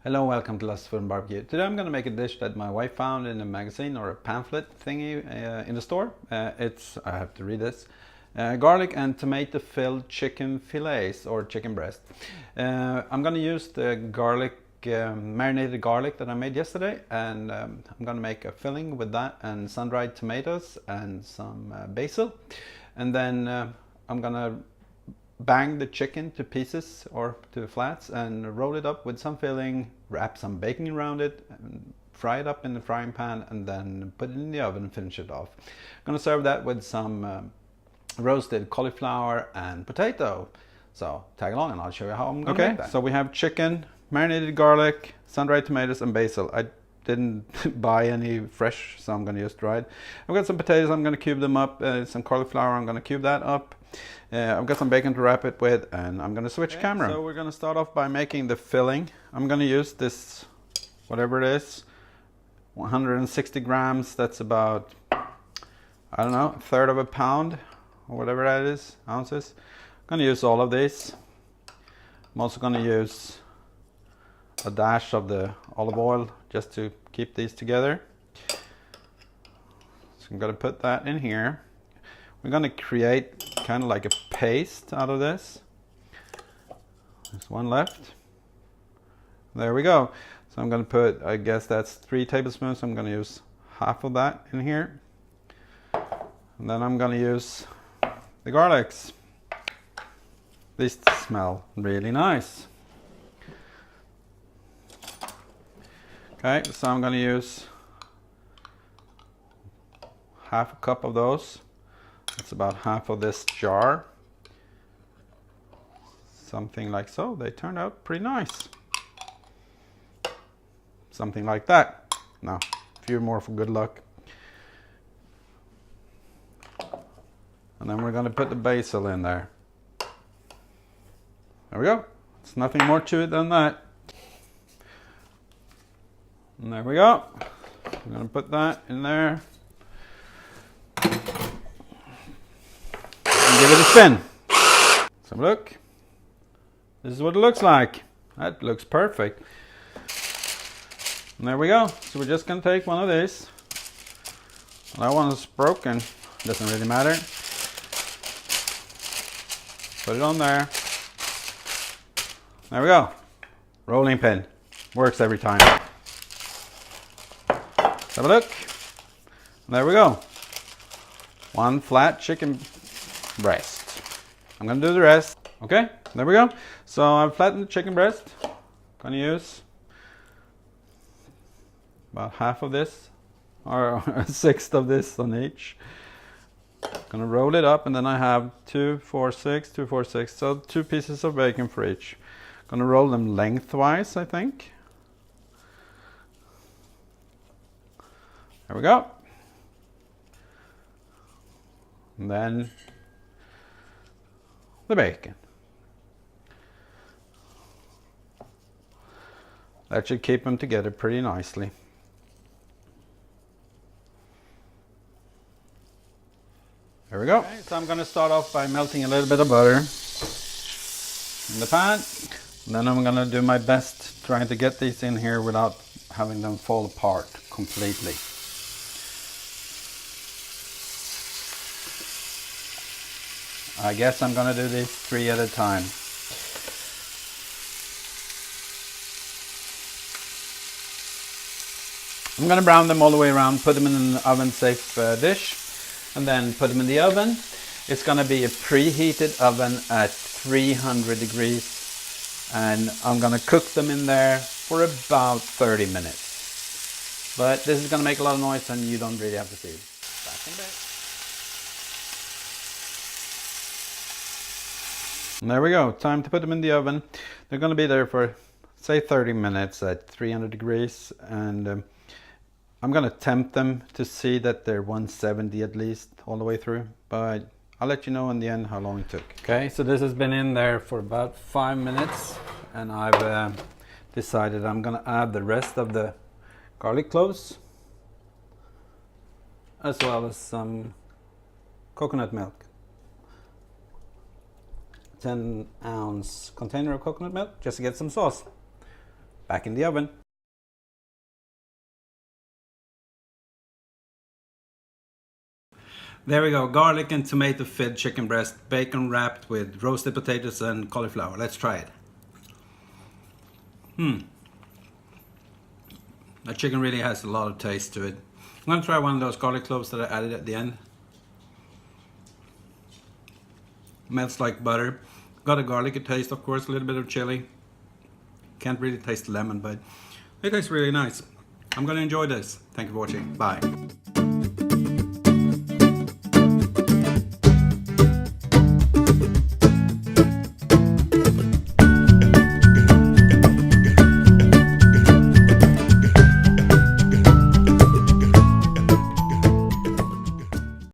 Hello, welcome to Lasse Barbecue. Today I'm going to make a dish that my wife found in a magazine or a pamphlet thingy in the store. I have to read this, garlic and tomato filled chicken fillets or chicken breast. I'm going to use the garlic, marinated garlic that I made yesterday, and I'm going to make a filling with that and sun-dried tomatoes and some basil. And then I'm going to bang the chicken to pieces or to flats and roll it up with some filling, wrap some bacon around it, and fry it up in the frying pan, and then put it in the oven and finish it off. I'm going to serve that with some roasted cauliflower and potato. So tag along and I'll show you how I'm going to make that. So we have chicken, marinated garlic, sun-dried tomatoes and basil. I didn't buy any fresh, so I'm going to use dried. I've got some potatoes, I'm going to cube them up, some cauliflower, I'm going to cube that up. I've got some bacon to wrap it with, and I'm going to switch camera. So we're going to start off by making the filling. I'm going to use this, whatever it is, 160 grams. That's about, I don't know, a third of a pound, or whatever that is, ounces. I'm going to use all of these. I'm also going to use a dash of the olive oil just to keep these together. So I'm going to put that in here. We're going to create kind of like a paste out of this. There's one left. There we go. So I'm going to put, I guess that's 3 tablespoons. I'm going to use half of that in here. And then I'm going to use the garlics. These smell really nice. Okay, so I'm going to use half a cup of those. It's about half of this jar. Something like so. They turned out pretty nice. Something like that. Now, a few more for good luck. And then we're going to put the basil in there. There we go. It's nothing more to it than that. And there we go. I'm going to put that in there. Give it a spin. Let's have a look. This is what it looks like. That looks perfect. And there we go. So we're just going to take one of these. That one is broken. Doesn't really matter. Put it on there. There we go. Rolling pin. Works every time. Let's have a look. And there we go. One flat chicken breast. I'm going to do the rest. Okay, there we go. So I've flattened the chicken breast. Going to use about half of this, or a sixth of this on each. Going to roll it up, and then I have 2, 4, 6, 2, 4, 6. So 2 pieces of bacon for each. Going to roll them lengthwise, I think. There we go. And then the bacon. That should keep them together pretty nicely. There we go. Okay, so I'm going to start off by melting a little bit of butter in the pan. And then I'm going to do my best trying to get these in here without having them fall apart completely. I guess I'm going to do these 3 at a time. I'm going to brown them all the way around, put them in an oven-safe dish, and then put them in the oven. It's going to be a preheated oven at 300 degrees, and I'm going to cook them in there for about 30 minutes. But this is going to make a lot of noise, and you don't really have to see it. Back in bed. And there we go, time to put them in the oven. They're going to be there for, say, 30 minutes at 300 degrees. And I'm going to tempt them to see that they're 170 at least all the way through. But I'll let you know in the end how long it took. Okay, so this has been in there for about 5 minutes. And I've decided I'm going to add the rest of the garlic cloves, as well as some coconut milk. 10-ounce container of coconut milk just to get some sauce. back in the oven. There we go, garlic and tomato filled chicken breast, bacon wrapped with roasted potatoes and cauliflower. Let's try it. That chicken really has a lot of taste to it. I'm gonna try one of those garlic cloves that I added at the end. Melts like butter. Got a garlicky taste, of course, a little bit of chili. Can't really taste lemon, but it tastes really nice. I'm gonna enjoy this. Thank you for watching. Bye.